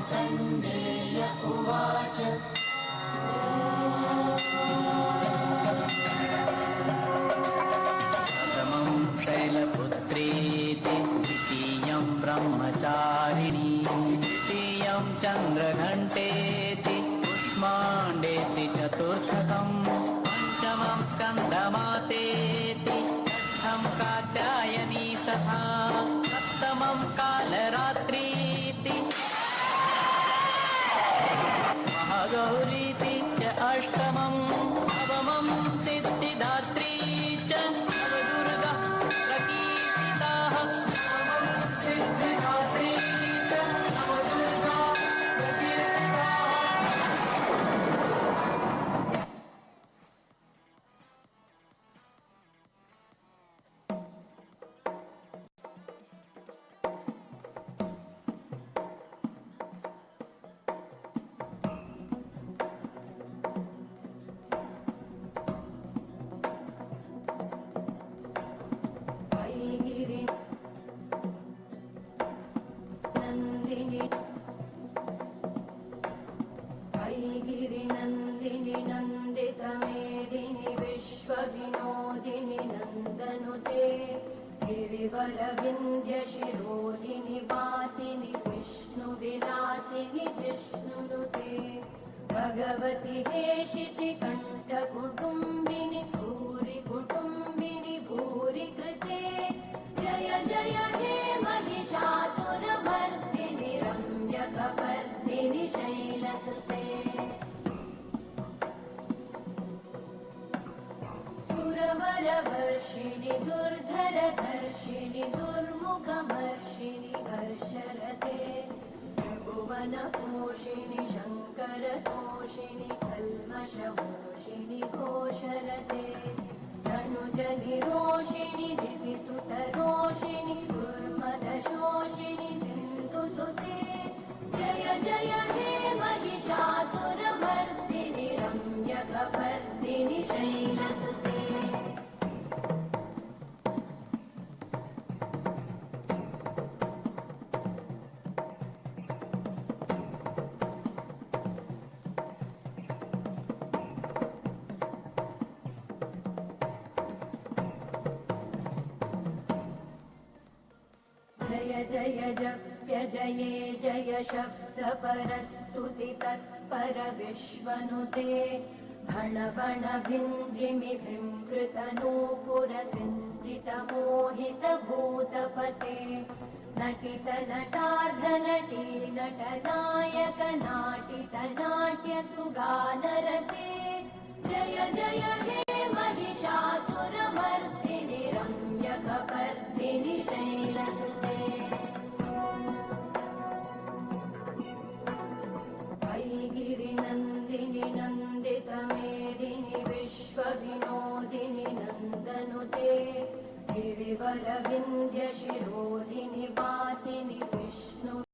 मार्कण्डेय उवाच प्रथमं शैलपुत्रेति द्वितीयं ब्रह्मचारिणी तृतीयं चन्द्रघण्टेति कुष्माण्डेति चतुर्थकम् पंचमं स्कन्दमातेति षष्ठं कात्यायनी तथा सप्तमं कालरात्रीति महागौरीति च अष्टमं नवमं सिद्धिदात्री च नवदुर्गा प्रकीर्तिताः सिद्धिदात्री च नवदुर्गा प्रकीर्तिताः। नन्दिनि नन्दितमेदिनि विश्वविनोदिनि नन्दनुते गिरिवरविन्ध्यशिरोधिनि वासिनि विष्णुविलासिनि जिष्णुनुते भगवति हेशिति कण्ठकुटुम्बिनि भूरि कुटुम्बिनि भूरि कृते जय जय हे महिषासुरमर्दिनि रम्यकपर्दिनि शैलसुते सुरवरवर्षिणि दुर्धरधर्षिणि दुर्मुखमर्षिणि हर्षरते त्रिभुवनपोषिणि शङ्करतोषिणि कल्मषमोषिणि घोषरते धनुजनिरोषिणि दितिसुतरोषिणि दुर्मदशोषिणि सिन्धुसुते जय जय हे महिषासुरमर्दिनि रम्यकपर्दिनि शैलसुते जय जय जप्य जये जय शब्दपरस्तुति तत्पर विश्वनुते भण भण भिञ्जिमि भृङ्कृतनूपुर सिञ्चित मोहित भूतपते नटित नटार्ध नटी नटनायक नाटित नाट्य सुगानरते जय जय हे महिषासुरमर्दिनि रम्यकपर्दिनि शैलसुते